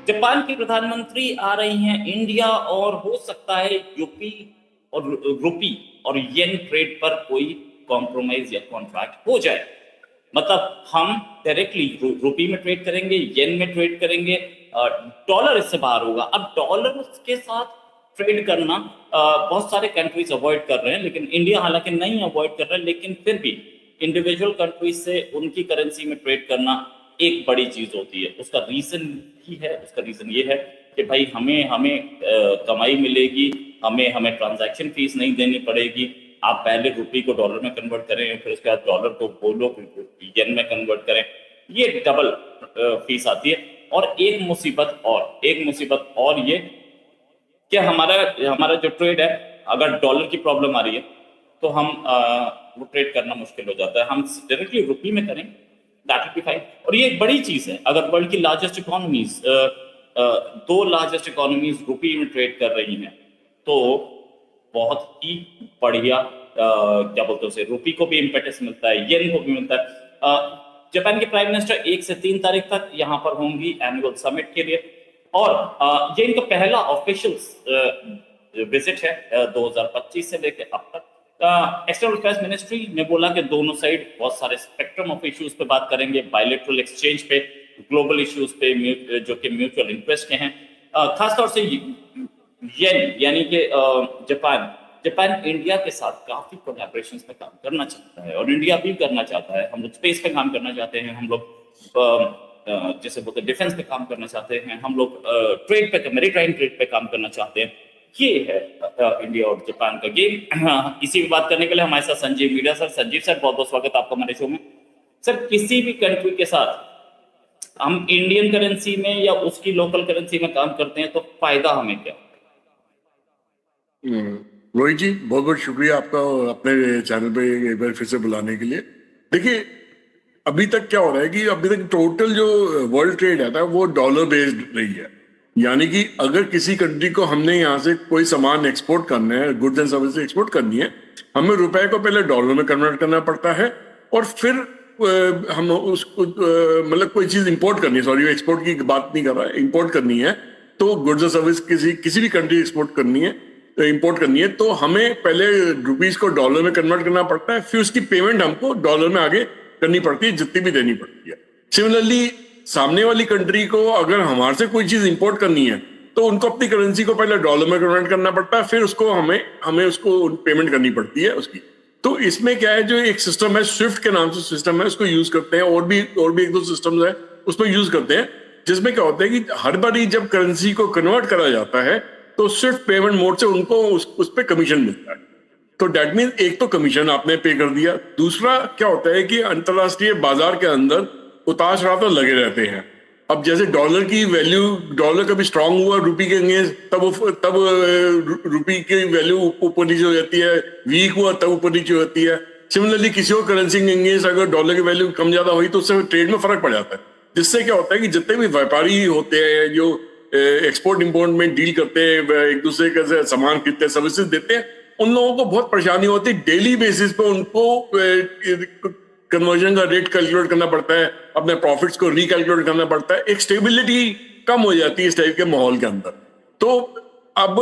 Japan की प्रधानमंत्री आ रही हैं इंडिया और हो सकता है यूपी और रूपी और येन ट्रेड पर कोई कॉम्प्रोमाइज या कॉन्ट्रैक्ट हो जाए। मतलब हम डायरेक्टली रूपी में ट्रेड करेंगे, येन में ट्रेड करेंगे, डॉलर इससे बाहर होगा। अब डॉलर के साथ ट्रेड करना बहुत सारे कंट्रीज अवॉइड कर रहे हैं, लेकिन इंडिया हालांकि नहीं अवॉइड कर रहा है, लेकिन फिर भी इंडिविजुअल कंट्रीज से उनकी करेंसी में ट्रेड करना एक बड़ी चीज होती है। उसका रीजन ही है, उसका रीजन ये है कि भाई हमें हमें कमाई मिलेगी, हमें हमें ट्रांजैक्शन फीस नहीं देनी पड़ेगी। आप पहले रुपये को डॉलर में कन्वर्ट करें, फिर उसके बाद डॉलर को बोलो येन में कन्वर्ट करें, ये डबल फीस आती है। और एक मुसीबत और ये कि हमारा हमारा जो ट्रेड है, अगर डॉलर की प्रॉब्लम आ रही है तो हम वो ट्रेड करना मुश्किल हो जाता है। हम डायरेक्टली रुपये में करें, दैट विल बी फाइन। और ये एक बड़ी चीज है, अगर वर्ल्ड की लार्जेस्ट इकोनॉमीज, दो लार्जेस्ट इकोनॉमीज रुपये में ट्रेड कर रही हैं, तो बहुत ही बढ़िया क्या बोलते हैं उसे, रुपये को भी इम्पेटस मिलता है, येन को भी मिलता है। जापान के प्राइम मिनिस्टर 1 से 3 तारीख तक यहाँ पर होंगी एनुअल समिट के लिए, और ये इनका पहला ऑफिशियल विजिट है 2025 से लेकर अब तक। एक्सटर्नल अफेयर्स मिनिस्ट्री ने बोला कि दोनों साइड बहुत सारे स्पेक्ट्रम ऑफ इश्यूज पे बात करेंगे, बायलैटरल एक्सचेंज पे, ग्लोबल इश्यूज पे जो कि म्यूचुअल इंटरेस्ट के हैं। खासतौर से येन यानी कि जापान इंडिया के साथ काफी कोलैबोरेशन पे काम करना चाहता है, और इंडिया भी करना चाहता है। हम लोग स्पेस पे काम करना चाहते हैं, हम लोग जैसे बोलते डिफेंस पे काम करना चाहते हैं, हम लोग ट्रेड पे, मैरीटाइम ट्रेड पे काम करना चाहते हैं। ये है इंडिया और जापान का गेम। इसी की बात करने के लिए हमारे साथ Sanjeev media sir. Sanjeev sir, बहुत बहुत स्वागत आपका हमारे शो में। सर, किसी भी कंट्री के साथ हम इंडियन करेंसी में या उसकी लोकल करेंसी में काम करते हैं तो फायदा हमें क्या? रोहित जी, बहुत बहुत शुक्रिया आपका अपने चैनल पे एक बार फिर से बुलाने के लिए। देखिए, अभी तक क्या हो रहा है कि अभी तक टोटल जो वर्ल्ड ट्रेड है वो डॉलर बेस्ड रही है। यानी कि अगर किसी कंट्री को हमने यहाँ से कोई सामान एक्सपोर्ट करना है, गुड्स एंड सर्विस एक्सपोर्ट करनी है, हमें रुपए को पहले डॉलर में कन्वर्ट करना पड़ता है, और फिर हम उसको मतलब कोई चीज इंपोर्ट करनी है, सॉरी एक्सपोर्ट की बात नहीं कर रहा है, इंपोर्ट करनी है, तो गुड्स एंड सर्विस किसी भी कंट्री एक्सपोर्ट करनी है, इंपोर्ट करनी है, तो हमें पहले रुपीस को डॉलर में कन्वर्ट करना पड़ता है, फिर उसकी पेमेंट हमको डॉलर में आगे करनी पड़ती है, जितनी भी देनी पड़ती है। सिमिलरली सामने वाली कंट्री को अगर हमारे से कोई चीज इंपोर्ट करनी है तो उनको अपनी करेंसी को पहले डॉलर में कन्वर्ट करना पड़ता है, फिर उसको हमें उसको पेमेंट करनी पड़ती है उसकी। तो इसमें क्या है, जो एक सिस्टम है स्विफ्ट के नाम से सिस्टम है, उसको यूज करते हैं, और भी एक दो सिस्टम है उसमें यूज करते हैं, जिसमें क्या होता है कि हर बार जब करेंसी को कन्वर्ट करा जाता है तो स्विफ्ट पेमेंट मोड से उनको उस पर कमीशन मिलता है। तो डेट मीन एक तो कमीशन आपने पे कर दिया, दूसरा क्या होता है कि अंतरराष्ट्रीय बाजार के अंदर उतार चढ़ाव तो लगे रहते हैं। अब जैसे डॉलर की वैल्यू, डॉलर कभी स्ट्रांग हुआ रुपये के अगेंस्ट, तब रुपये की वैल्यू ऊपर नीचे हो जाती है, वीक हुआ तब ऊपर नीचे होती है। सिमिलरली किसी और करेंसी के अगेंस्ट अगर डॉलर की वैल्यू कम ज्यादा हुई तो उससे ट्रेड में फर्क पड़ जाता है, जिससे क्या होता है कि जितने भी व्यापारी होते हैं जो एक्सपोर्ट इंपोर्ट में डील करते हैं, एक दूसरे के सामान खरीदते हैं, सर्विसेज देते हैं, उन लोगों को बहुत परेशानी होती है। डेली बेसिस पे उनको कन्वर्जन का रेट कैलकुलेट करना पड़ता है, अपने प्रॉफिट्स को रिकैलकुलेट करना पड़ता है, एक स्टेबिलिटी कम हो जाती है इस टाइप के माहौल के अंदर। तो अब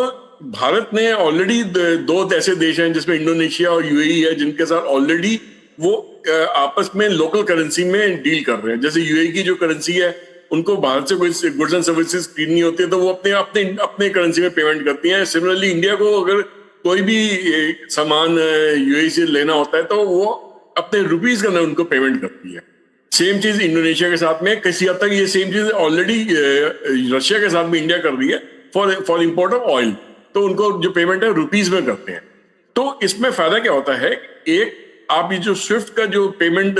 भारत ने ऑलरेडी दो ऐसे देश हैं जिसमें इंडोनेशिया और यूएई है, जिनके साथ ऑलरेडी वो आपस में लोकल करेंसी में डील कर रहे हैं। जैसे यूएई की जो करेंसी है, उनको बाहर से कोई गुड्स एंड सर्विसेज खरीदनी होती है तो वो अपने अपने अपने करेंसी में पेमेंट करती हैं। सिमिलरली इंडिया को अगर कोई भी सामान यूएई से लेना होता है तो वो अपने रुपीस के अंदर उनको पेमेंट करती है। सेम चीज इंडोनेशिया के साथ में, किसी हद तक ये सेम चीज ऑलरेडी रशिया के साथ में इंडिया कर रही है फॉर इंपोर्ट ऑफ ऑयल, तो उनको जो पेमेंट है रुपीस में करते हैं। तो इसमें फायदा क्या होता है, एक आप ये जो स्विफ्ट का जो पेमेंट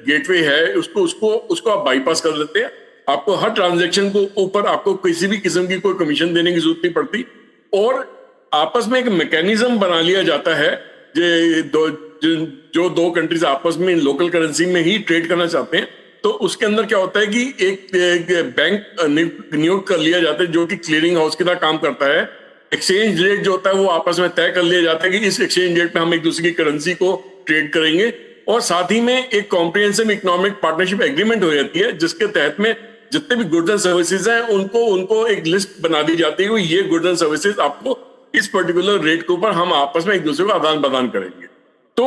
गेटवे है उसको आप बाईपास कर देते हैं, आपको हर ट्रांजैक्शन को ऊपर आपको किसी भी किस्म की कोई कमीशन देने की जरूरत नहीं पड़ती, और आपस में एक मैकेनिज्म बना लिया जाता है जो दो कंट्रीज आपस में लोकल करेंसी में ही ट्रेड करना चाहते हैं। तो उसके अंदर क्या होता है कि एक बैंक नियुक्त कर लिया जाता है जो कि क्लियरिंग हाउस की तरह काम करता है। एक्सचेंज रेट जो होता है वो आपस में तय कर लिया जाता है कि इस एक्सचेंज रेट पे हम एक दूसरे की करेंसी को ट्रेड करेंगे, और साथ ही में एक कॉम्प्रिहेंसिव इकोनॉमिक पार्टनरशिप एग्रीमेंट हो जाती है जिसके तहत में जितने भी गुड्स एंड सर्विसेज हैं उनको उनको एक लिस्ट बना दी जाती है कि ये गुड्स एंड सर्विसेज आपको इस पर्टिकुलर रेट के ऊपर हम आपस में एक दूसरे को आदान प्रदान करेंगे। तो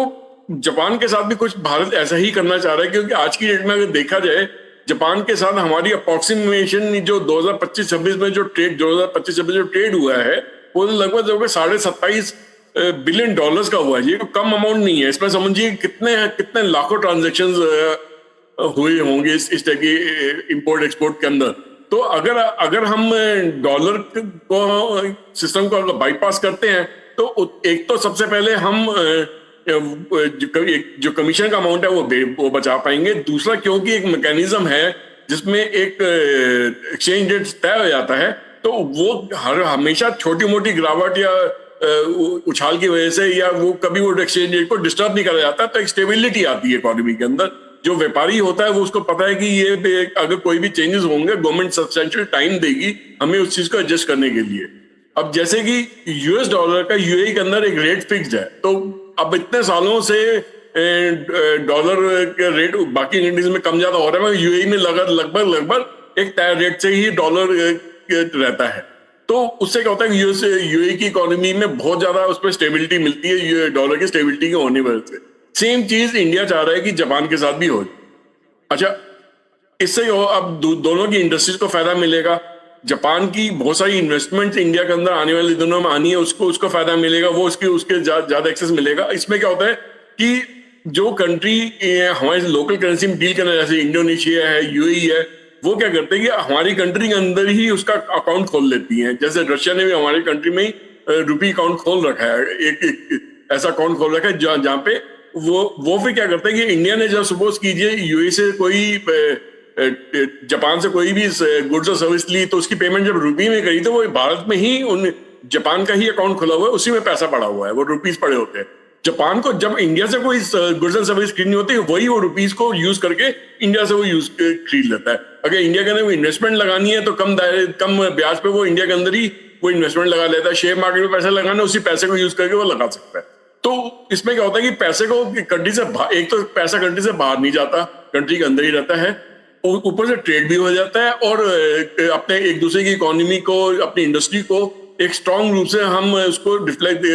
जापान के साथ भी कुछ भारत ऐसा ही करना चाह रहा है, क्योंकि आज की डेट में अगर देखा जाए जापान के साथ हमारी अप्रोक्सीमेशन जो 2025-26 में जो ट्रेड हुआ है वो लगभग $27.5 बिलियन का हुआ है। ये कम अमाउंट नहीं है। इसमें समझिए कितने कितने लाखों ट्रांजेक्शन हुए होंगे इस टाइप की इंपोर्ट एक्सपोर्ट के अंदर। तो अगर हम डॉलर को सिस्टम को बाईपास करते हैं तो एक तो सबसे पहले हम जो कमीशन का अमाउंट है वो बचा पाएंगे। दूसरा, क्योंकि एक मैकेनिज्म है जिसमें एक एक्सचेंज रेट तय हो जाता है, तो वो हमेशा छोटी मोटी गिरावट या उछाल की वजह से या वो कभी वो एक्सचेंज रेट को डिस्टर्ब नहीं करा जाता। तो एक स्टेबिलिटी आती है इकोनॉमी के अंदर। जो व्यापारी होता है वो उसको पता है कि ये अगर कोई भी चेंजेस होंगे गवर्नमेंट सब्सटेंशियल टाइम देगी हमें उस चीज को एडजस्ट करने के लिए। अब जैसे कि यूएस डॉलर का यूएई के अंदर एक रेट फिक्स्ड है, तो अब इतने सालों से डॉलर का रेट बाकी कंट्रीज में कम ज्यादा हो रहा है, यूएई में लगभग एक तय रेट से ही डॉलर रहता है। तो उससे क्या होता है यूएई की इकोनॉमी में बहुत ज्यादा उस पर स्टेबिलिटी मिलती है डॉलर की स्टेबिलिटी के होने की वजह से। सेम चीज इंडिया चाह रहा है कि जापान के साथ भी हो। अच्छा, इससे अब दोनों की इंडस्ट्रीज को फायदा मिलेगा। जापान की बहुत सारी इन्वेस्टमेंट इंडिया के अंदर आने वाले दिनों में आनी है, उसको फायदा मिलेगा, वो उसके ज्यादा एक्सेस मिलेगा। इसमें क्या होता है कि जो कंट्री हमारे लोकल करेंसी में डील करना, जैसे इंडोनेशिया है, यूएई है, वो क्या करते हैं कि हमारी कंट्री के अंदर ही उसका अकाउंट खोल लेती हैं। जैसे रशिया ने भी हमारी कंट्री में ही रुपी अकाउंट खोल रखा है, एक ऐसा अकाउंट खोल रखा है जहाँ पे वो फिर क्या करते हैं कि इंडिया ने जब सपोज कीजिए यूएई से कोई जापान से कोई भी गुड्स और सर्विस ली, तो उसकी पेमेंट जब रुपी में करी तो वो भारत में ही उन जापान का ही अकाउंट खुला हुआ है, उसी में पैसा पड़ा हुआ है, वो रुपीस पड़े होते हैं। जापान को जब इंडिया से कोई गुड्स एंड सर्विस खरीदनी होती है, वही वो रुपीस को यूज करके इंडिया से वो खरीद लेता है। अगर इंडिया के अंदर इन्वेस्टमेंट लगानी है तो कम ब्याज पे वो इंडिया के अंदर ही वो इन्वेस्टमेंट लगा लेता है। शेयर मार्केट में पैसा लगाना, उसी पैसे को यूज करके वो लगा सकता है। तो इसमें क्या होता है कि पैसे को कंट्री से एक तो पैसा कंट्री से बाहर नहीं जाता, कंट्री के अंदर ही रहता है, ऊपर से ट्रेड भी हो जाता है, और अपने एक दूसरे की इकोनॉमी को, अपनी इंडस्ट्री को एक स्ट्रांग रूप से हम उसको रिफ्लेक्ट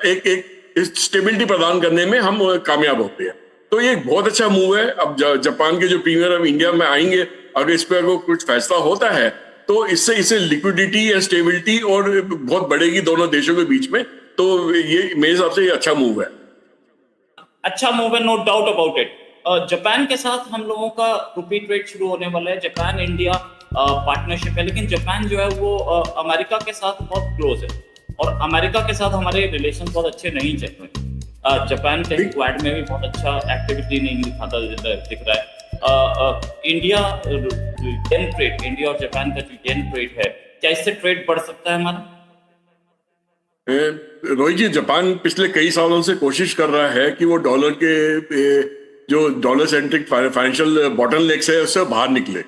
एक स्टेबिलिटी प्रदान करने में हम कामयाब होते हैं। तो ये एक बहुत अच्छा मूव है। अब जापान के जो प्रीमियर अब इंडिया में आएंगे, अगर इस पर अगर कुछ फैसला होता है तो इससे लिक्विडिटी या स्टेबिलिटी और बहुत बढ़ेगी दोनों देशों के बीच में। तो ये मेरे हिसाब से ये अच्छा मूव है। अच्छा मूव है, no doubt about it. Japan के साथ हम लोगों का रुपी ट्रेड शुरू होने वाला है। जापान इंडिया पार्टनरशिप है, लेकिन जापान जो है वो अमेरिका के साथ बहुत क्लोज है, और अमेरिका के साथ हमारे रिलेशन बहुत अच्छे नहीं चल रहे। जापान के क्वाड में भी बहुत अच्छा एक्टिविटी नहीं दिख रहा है। इंडिया और जापान का जो येन ट्रेड है, क्या इससे ट्रेड बढ़ सकता है हमारा? रोहित जी, जापान पिछले कई सालों से कोशिश कर रहा है कि वो डॉलर के जो डॉलर सेंट्रिक फाइनेंशियल बॉटलनेक्स है उससे बाहर निकले।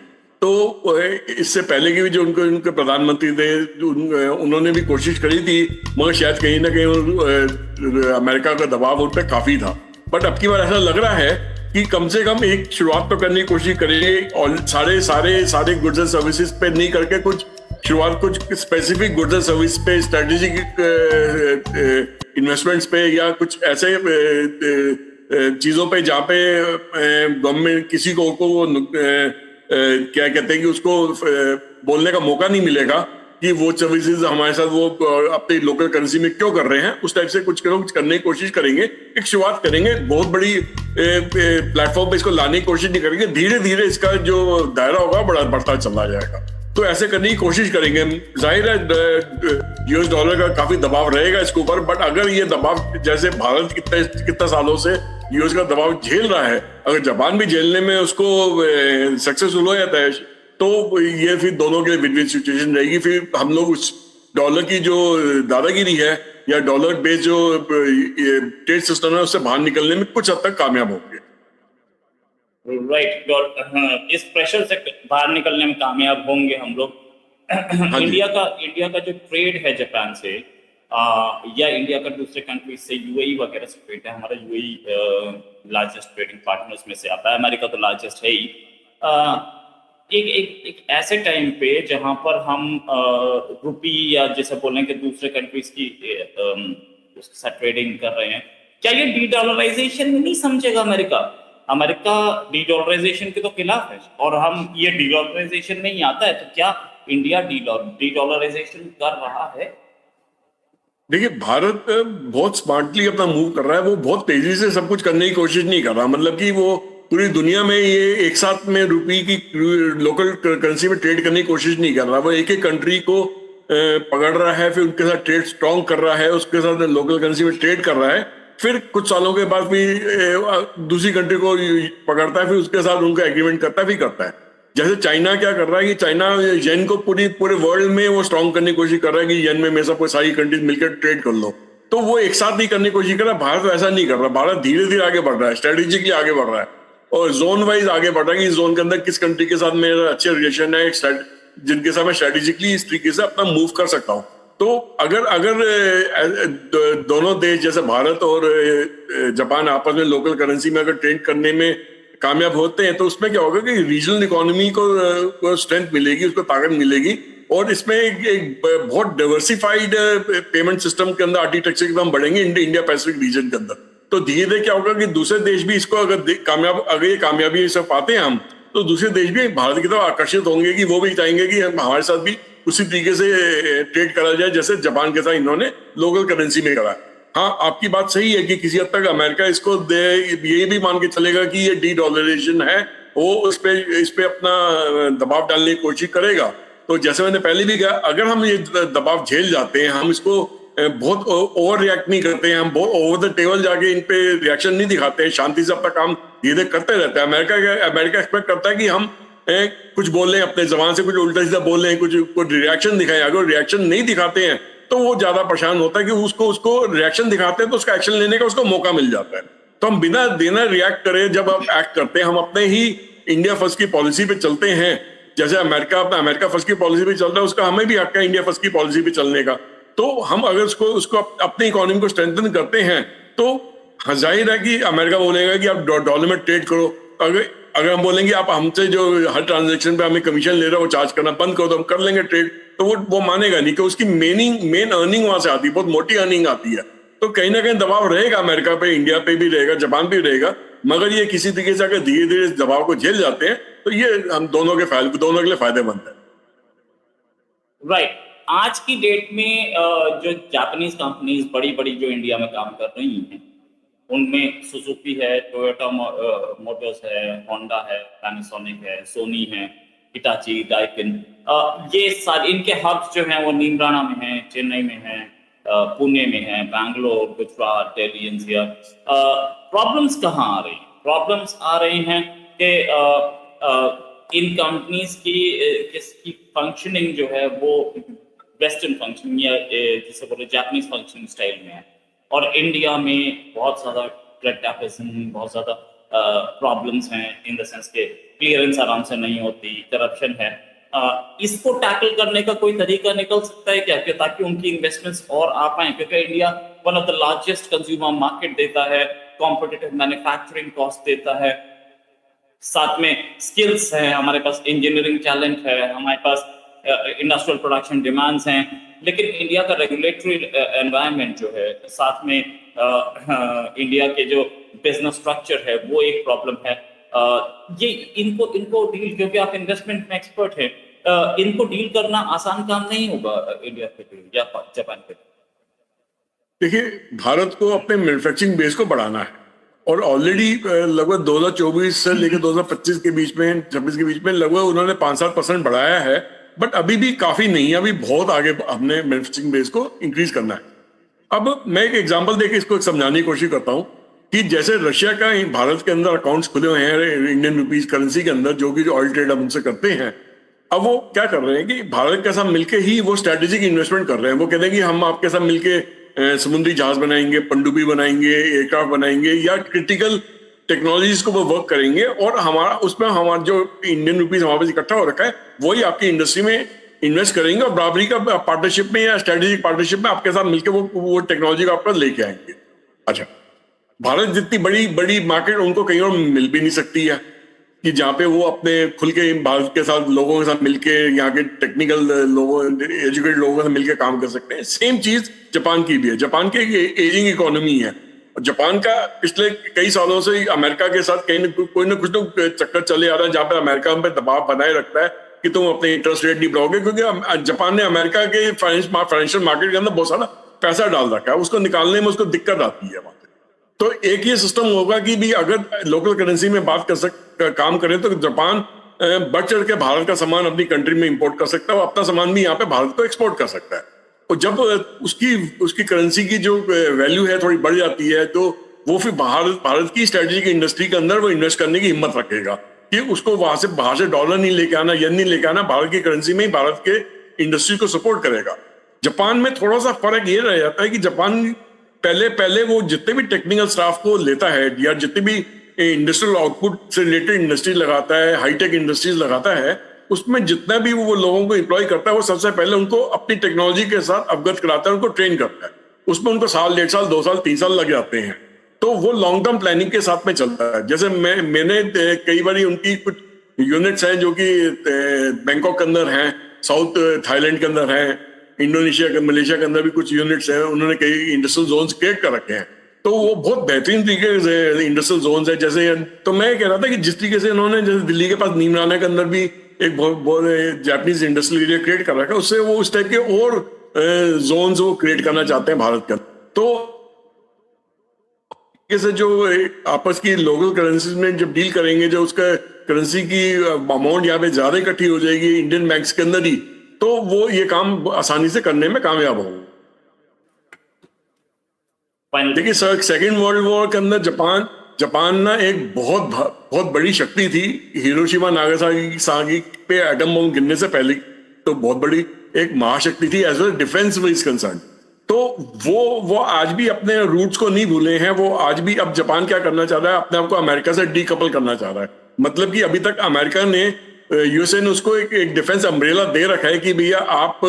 तो इससे पहले की भी जो उनके प्रधानमंत्री थे उन्होंने भी कोशिश करी थी, मगर शायद कहीं ना कहीं अमेरिका का दबाव उन पर काफी था। बट अब की बार ऐसा लग रहा है कि कम से कम एक शुरुआत तो करने की कोशिश करेंगे, और सारे गुड्स एंड सर्विसेज पे नहीं करके कुछ स्पेसिफिक गुड्स एंड सर्विस पे, स्ट्रेटेजिक इन्वेस्टमेंट्स पे, या कुछ ऐसे चीजों पे जहाँ पे गवर्नमेंट किसी को क्या कहते हैं कि उसको बोलने का मौका नहीं मिलेगा कि वो सर्विसेज हमारे साथ वो अपनी लोकल करेंसी में क्यों कर रहे हैं। उस टाइप से कुछ करने की कोशिश करेंगे, एक शुरुआत करेंगे। बहुत बड़ी प्लेटफॉर्म पे इसको लाने की कोशिश नहीं करेंगे, धीरे धीरे इसका जो दायरा होगा बढ़ता चला जाएगा। तो ऐसे करने की कोशिश करेंगे। जाहिर है यूएस डॉलर का काफी दबाव रहेगा इसके ऊपर, बट अगर ये दबाव, जैसे भारत कितने सालों से यूएस का दबाव झेल रहा है, अगर जापान भी झेलने में उसको सक्सेसफुल हो जाता है तो ये फिर दोनों के लिए विन-विन सिचुएशन रहेगी। फिर हम लोग उस डॉलर की जो दादागिरी है या डॉलर बेस्ड जो ट्रेड सिस्टम है उससे बाहर निकलने में कुछ हद तक कामयाब होंगे। राइट, इस प्रेशर से बाहर निकलने में कामयाब होंगे हम लोग। इंडिया का जो ट्रेड है जापान से, या इंडिया का दूसरे कंट्रीज से, यूएई वगैरह से ट्रेड है, हमारा यूएई लार्जेस्ट ट्रेडिंग पार्टनर्स में से आता है, अमेरिका तो लार्जेस्ट है ही। एक ऐसे टाइम पे जहां पर हम रुपी या जैसे बोलें कि दूसरे कंट्रीज की उसके साथ ट्रेडिंग कर रहे हैं, क्या ये डी डॉलराइजेशन नहीं समझेगा अमेरिका? अमेरिका डी डॉलराइजेशन के तो खिलाफ है, और हम ये डी डॉलराइजेशन नहीं आता है, तो क्या इंडिया डी डॉलराइजेशन कर रहा है? देखिए, भारत बहुत स्मार्टली अपना मूव कर रहा है। वो बहुत तेजी से सब कुछ करने की कोशिश नहीं कर रहा। मतलब कि वो पूरी दुनिया में ये एक साथ में रुपये की लोकल करेंसी में ट्रेड करने की कोशिश नहीं कर रहा। वो एक एक कंट्री को पकड़ रहा है, फिर उनके साथ ट्रेड स्ट्रॉन्ग कर रहा है, उसके साथ लोकल करेंसी में ट्रेड कर रहा है, फिर कुछ सालों के बाद भी दूसरी कंट्री को पकड़ता है, फिर उसके साथ उनका एग्रीमेंट करता है, फिर करता है। जैसे चाइना क्या कर रहा है कि चाइना येन को पूरे वर्ल्ड में वो स्ट्रॉन्ग करने की कोशिश कर रहा है कि येन में मेरे साथ कोई सारी कंट्रीज मिलकर ट्रेड कर लो, तो वो एक साथ नहीं करने की कोशिश कर रहा है। भारत ऐसा नहीं कर रहा। भारत धीरे धीरे आगे बढ़ रहा है, स्ट्रेटेजिकली आगे बढ़ रहा है, और जोन वाइज आगे बढ़ रहा है कि इस जोन के अंदर किस कंट्री के साथ मेरा अच्छे रिलेशन है, जिनके साथ मैं स्ट्रेटेजिकली इस तरीके से अपना मूव कर सकता हूँ। तो अगर अगर दोनों देश जैसे भारत और जापान आपस में लोकल करेंसी में अगर ट्रेड करने में कामयाब होते हैं, तो उसमें क्या होगा कि रीजनल इकोनॉमी को स्ट्रेंथ मिलेगी, उसको ताकत मिलेगी, और इसमें एक बहुत डाइवर्सिफाइड पेमेंट सिस्टम के अंदर आर्किटेक्चर एकदम बढ़ेंगे इंडिया पैसिफिक रीजन के अंदर। तो धीरे धीरे क्या होगा कि दूसरे देश भी इसको अगर ये कामयाबी सब पाते हैं हम, तो दूसरे देश भी भारत की तरफ आकर्षित होंगे कि वो भी चाहेंगे कि हमारे साथ भी उसी तरीके से ट्रेड करा जाए जैसे जापान के साथ इन्होंने लोकल करेंसी में करा। हाँ, आपकी बात सही है कि किसी हद तक अमेरिका इसको ये भी मान के चलेगा कि ये डी डॉलराइजेशन है, वो इस पे अपना दबाव डालने की कोशिश करेगा। तो जैसे मैंने पहले भी कहा, अगर हम ये दबाव झेल जाते हैं, हम इसको बहुत ओवर रिएक्ट नहीं करते हैं, हम बहुत ओवर द टेबल जाके इन पे रिएक्शन नहीं दिखाते हैं, शांति से अपना काम धीरे करते रहते हैं। अमेरिका एक्सपेक्ट करता है कि हम कुछ बोल रहे हैं, अपने जबान से कुछ उल्टा सीधा बोल रहे हैं, कुछ रिएक्शन दिखाएं। अगर रिएक्शन नहीं दिखाते हैं तो वो ज्यादा परेशान होता है कि उसको रिएक्शन दिखाते हैं तो उसका एक्शन लेने का उसको मौका मिल जाता है। तो हम बिना देना रिएक्ट करे जब हम एक्ट करते हैं, हम अपने ही इंडिया फर्स्ट की पॉलिसी पे चलते हैं, जैसे अमेरिका अपना अमेरिका फर्स्ट की पॉलिसी पे चल रहा है, उसका हमें भी हक है इंडिया फर्स्ट की पॉलिसी पे चलने का। तो हम अगर उसको अपनी इकोनॉमी को स्ट्रेंथन करते हैं, तो जाहिर है कि अमेरिका बोलेगा कि आप डॉलर में ट्रेड करो। अगर हम बोलेंगे आप हमसे जो हर ट्रांजेक्शन पे हमें कमीशन ले रहे हो वो चार्ज करना बंद करो, तो हम कर लेंगे ट्रेड, तो वो मानेगा नहीं, कि उसकी मेन अर्निंग वहां से आती है, बहुत मोटी अर्निंग आती है। तो कहीं ना कहीं दबाव रहेगा अमेरिका पे, इंडिया पे भी रहेगा, जापान पे भी रहेगा, मगर ये किसी तरीके से अगर धीरे धीरे इस दबाव को झेल जाते हैं तो ये हम दोनों के लिए फायदेमंद है। राइट। आज की डेट में जो जापानीज कंपनीज बड़ी बड़ी जो इंडिया में काम कर रही हैं, उनमें सुजुकी है, टोयोटा मोटर्स है, होंडा है, पैनासोनिक है, सोनी है, हिटाची, डाइकिन, ये सारे इनके हब्स जो हैं वो नीमराना में हैं, चेन्नई में हैं, पुणे में हैं, बैंगलोर, गुजरात, दिल्ली, एनसीआर। प्रॉब्लम्स कहाँ आ रही हैं? प्रॉब्लम्स आ रही हैं कि इन कंपनीज की फंक्शनिंग जो है वो वेस्टर्न फंक्शनिंग या जिसे बोले जापानीज फंक्शनिंग स्टाइल में है, और इंडिया में बहुत ज्यादा ट्रेड बहुत ज्यादा प्रॉब्लम्स हैं, इन द सेंस के क्लियरेंस आराम से नहीं होती, करप्शन है। इसको टैकल करने का कोई तरीका निकल सकता है क्या, ताकि उनकी इन्वेस्टमेंट्स और आ पाए? क्योंकि India one of the largest consumer market देता है, कॉम्पिटिटिव मैन्युफैक्चरिंग कॉस्ट देता है, साथ में स्किल्स है, हमारे पास इंजीनियरिंग टैलेंट है, हमारे पास इंडस्ट्रियल प्रोडक्शन डिमांड्स हैं, लेकिन इंडिया का रेगुलेटरी एनवायरनमेंट जो है, साथ में इंडिया के जो बिजनेस स्ट्रक्चर है वो एक प्रॉब्लम है। ये इनको डील, क्योंकि आप इन्वेस्टमेंट में एक्सपर्ट हैं, इनको डील करना आसान काम नहीं होगा इंडिया के लिए या जापान के लिए। देखिए, भारत को अपने मैन्युफैक्चरिंग बेस को बढ़ाना है, और ऑलरेडी लगभग 2024 से लेकर 2025 के बीच में, 26 के बीच में लगभग उन्होंने 5-7% बढ़ाया है, बट अभी भी काफी नहीं है। अभी बहुत आगे हमने मैन्युफैक्चरिंग बेस को इंक्रीज करना है। अब मैं एक एग्जांपल देके इसको समझाने की कोशिश करता हूं कि जैसे रशिया का भारत के अंदर अकाउंट्स खुले हुए हैं इंडियन रुपीज करेंसी के अंदर, जो कि ऑयल ट्रेड हम उनसे करते हैं। अब वो क्या कर रहे हैं कि भारत के साथ मिलके ही वो स्ट्रेटेजिक इन्वेस्टमेंट कर रहे हैं। वो कहते हैं कि हम आपके साथ मिलके समुद्री जहाज बनाएंगे, पनडुब्बी बनाएंगे, एयरक्राफ्ट बनाएंगे, या क्रिटिकल टेक्नोलॉजीज को वो वर्क करेंगे, और हमारा उसमें हमारा जो इंडियन रुपीज हमारे पास इकट्ठा हो रखा है वही आपकी इंडस्ट्री में इन्वेस्ट करेंगे, और बराबरी का पार्टनरशिप में या स्ट्रेटेजिक पार्टनरशिप में आपके साथ मिलकर वो टेक्नोलॉजी को आपका लेके आएंगे। अच्छा, भारत जितनी बड़ी बड़ी मार्केट उनको कहीं और मिल भी नहीं सकती है, कि जहाँ पे वो अपने खुल के भारत के साथ लोगों के साथ मिलके, यहाँ के टेक्निकल लोगों, एजुकेटेड लोगों से मिलके काम कर सकते हैं। सेम चीज जापान की भी है। जापान की एजिंग इकोनॉमी है। जापान का पिछले कई सालों से अमेरिका के साथ कहीं कोई ना कुछ तो चक्कर चले आ रहा है, जहाँ पे अमेरिका पे दबाव बनाए रखता है कि तुम अपने इंटरेस्ट रेट नहीं बढ़ाओगे, क्योंकि जापान ने अमेरिका के फाइनेंशियल मार्केट के अंदर बहुत सारा पैसा डाल रखा है, उसको निकालने में उसको दिक्कत आती है वहां पे। तो एक ये सिस्टम होगा कि भी अगर लोकल करेंसी में बात काम करें तो जापान बढ़ चढ़ के भारत का सामान अपनी कंट्री में इंपोर्ट कर सकता है और अपना सामान भी यहाँ पे भारत को एक्सपोर्ट कर सकता है। और जब उसकी करेंसी की जो वैल्यू है थोड़ी बढ़ जाती है, तो वो फिर भारत की स्ट्रेटेजिक इंडस्ट्री के अंदर वो इन्वेस्ट करने की हिम्मत रखेगा कि उसको बाहर से डॉलर नहीं लेके आना, येन नहीं लेके आना, भारत की करेंसी में ही भारत के इंडस्ट्री को सपोर्ट करेगा। जापान में थोड़ा सा फर्क ये रह जाता है कि जापान पहले वो जितने भी टेक्निकल स्टाफ को लेता है या जितने भी इंडस्ट्रियल आउटपुट से रिलेटेड इंडस्ट्री लगाता है, हाईटेक इंडस्ट्रीज लगाता है, उसमें जितना भी वो लोगों को एम्प्लॉय करता है वो सबसे पहले उनको अपनी टेक्नोलॉजी के साथ अवगत कराता है, उनको ट्रेन करता है। उसमें उनको साल, 1.5 साल, 2 साल, 3 साल लग जाते हैं। तो वो लॉन्ग टर्म प्लानिंग के साथ में चलता है। जैसे मैंने कई बार उनकी कुछ यूनिट्स हैं जो कि बैंकॉक के अंदर हैं, साउथ थाईलैंड के अंदर हैं, इंडोनेशिया मलेशिया के अंदर भी कुछ यूनिट्स हैं, उन्होंने कई इंडस्ट्रियल जोन्स क्रिएट कर रखे हैं। तो वो बहुत बेहतरीन तरीके से इंडस्ट्रियल जोन्स है। जैसे तो मैं कह रहा था कि जिस तरीके से इन्होंने जैसे दिल्ली के पास नीमराना के अंदर भी एक बहुत जापानीज इंडस्ट्रियल एरिया क्रिएट कर रखा है, उससे वो उस टाइप के और जोन्स वो क्रिएट करना चाहते हैं भारत के अंदर। तो से जो आपस की लोकल करेंसीज में जब डील करेंगे, जो उसका करेंसी की अमाउंट यहाँ पे ज्यादा इकट्ठी हो जाएगी इंडियन बैंक्स के अंदर ही, तो वो ये काम आसानी से करने में कामयाब होंगे। देखिए सर, सेकेंड वर्ल्ड वॉर के अंदर जापान ना एक बहुत बड़ी शक्ति थी। हिरोशिमा नागासाकी पे एटम बम गिरने से पहले तो बहुत बड़ी एक महाशक्ति थी as well defence is concern. तो वो आज भी अपने रूट्स को नहीं भूले हैं। वो आज भी, अब जापान क्या करना चाह रहा है, अपने आप को अमेरिका से डीकपल करना चाह रहा है। मतलब कि अभी तक अमेरिका ने, यूएसए ने उसको एक डिफेंस अम्ब्रेला दे रखा है कि भैया आप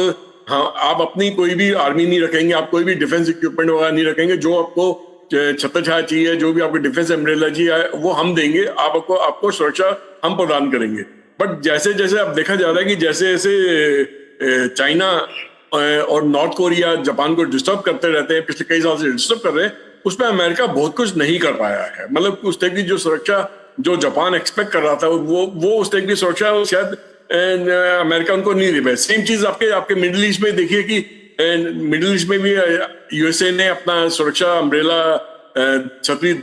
अपनी कोई भी आर्मी नहीं रखेंगे, आप कोई भी डिफेंस इक्विपमेंट वगैरह नहीं रखेंगे, जो आपको छत्र छाया चाहिए, जो भी आपको डिफेंस अम्ब्रेला चाहिए वो हम देंगे, आपको सुरक्षा हम प्रदान करेंगे। बट जैसे जैसे अब देखा जा रहा है कि जैसे जैसे चाइना और नॉर्थ कोरिया जापान को डिस्टर्ब करते रहते हैं, पिछले कई साल से डिस्टर्ब कर रहे हैं, उसमें अमेरिका बहुत कुछ नहीं कर पाया है। मतलब उस टाइप की जो सुरक्षा जो जापान एक्सपेक्ट कर रहा था, वो उस टाइप की सुरक्षा शायद अमेरिका उनको नहीं दे पाया। सेम चीज आपके मिडिल ईस्ट में देखिए कि मिडिल ईस्ट में भी यूएसए ने अपना सुरक्षा अम्ब्रेला छतरी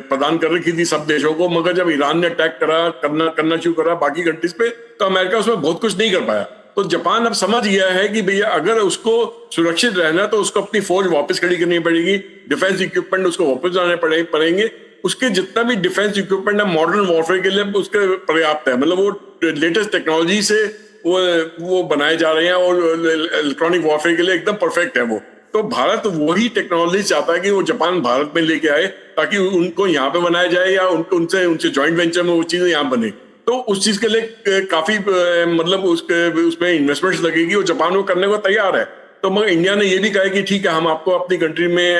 प्रदान कर रखी थी सब देशों को, मगर जब ईरान ने अटैक करना शुरू करा बाकी कंट्रीज पे, तो अमेरिका उसमें बहुत कुछ नहीं कर पाया। तो जापान अब समझ गया है कि भैया अगर उसको सुरक्षित रहना तो उसको अपनी फौज वापस खड़ी करनी पड़ेगी, डिफेंस इक्विपमेंट उसको वापस लाने पड़ेंगे। उसके जितना भी डिफेंस इक्विपमेंट है मॉडर्न वॉरफेयर के लिए उसके पर्याप्त है। मतलब वो लेटेस्ट टेक्नोलॉजी से वो बनाए जा रहे हैं और इलेक्ट्रॉनिक वॉरफेयर के लिए एकदम परफेक्ट है वो। तो भारत वही टेक्नोलॉजी चाहता है कि वो जापान भारत में लेके आए, ताकि उनको यहाँ पे बनाया जाए या उनसे जॉइंट वेंचर में वो चीजें यहाँ बने। तो उस चीज के लिए काफी मतलब उसमें इन्वेस्टमेंट्स लगेगी और जापान वो करने को तैयार है। तो मगर इंडिया ने ये भी कहा कि ठीक है, हम आपको अपनी कंट्री में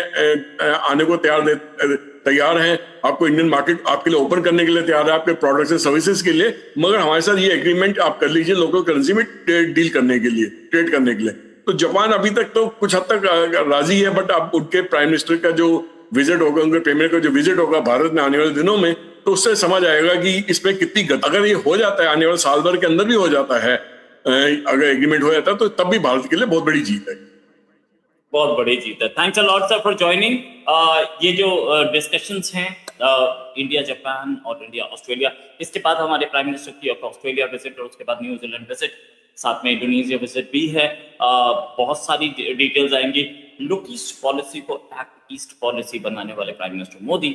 आने को तैयार हैं, आपको इंडियन मार्केट आपके लिए ओपन करने के लिए तैयार है, आपके प्रोडक्ट्स एंड सर्विसेज के लिए, मगर हमारे साथ ये एग्रीमेंट आप कर लीजिए लोकल करेंसी में डील करने के लिए, ट्रेड करने के लिए। तो जापान अभी तक तो कुछ हद तक राजी है, बट अब उनके प्राइम मिनिस्टर का जो विजिट होगा, उनके प्रीमियर का जो विजिट होगा भारत में आने वाले दिनों में, तो उससे समझ आएगा कि इसमें कितनी अगर ये हो जाता है, आने वाले साल भर के अंदर भी हो जाता है, अगर एग्रीमेंट हो जाता है, तो तब भी भारत के लिए बहुत बड़ी जीत है। बहुत बड़ी जीत है। Thanks a lot sir for joining. ये जो डिस्कशंस हैं इंडिया जापान और इंडिया ऑस्ट्रेलिया, इसके बाद हमारे प्राइम मिनिस्टर की ऑस्ट्रेलिया विजिट और उसके बाद न्यूजीलैंड विजिट, साथ में इंडोनेशिया विजिट भी है। बहुत सारी डिटेल्स आएंगी। लुक ईस्ट पॉलिसी को एक्ट ईस्ट पॉलिसी बनाने वाले प्राइम मिनिस्टर मोदी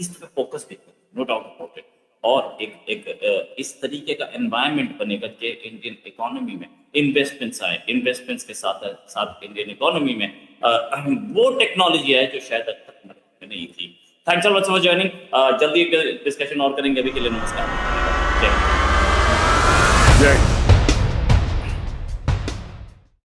ईस्ट पे फोकस भी करें, नो डाउट अबाउट इट। और एक इस तरीके का एनवायरनमेंट बनेगा कि इंडियन इकोनॉमी में इन्वेस्टमेंट्स आए, इन्वेस्टमेंट्स के साथ साथ इंडियन इकोनॉमी में वो टेक्नोलॉजी है जो शायद अब तक नहीं थी। Thanks a lot for joining. जल्दी डिस्कशन और करेंगे। अभी के लिए नमस्कार। जय हिंद।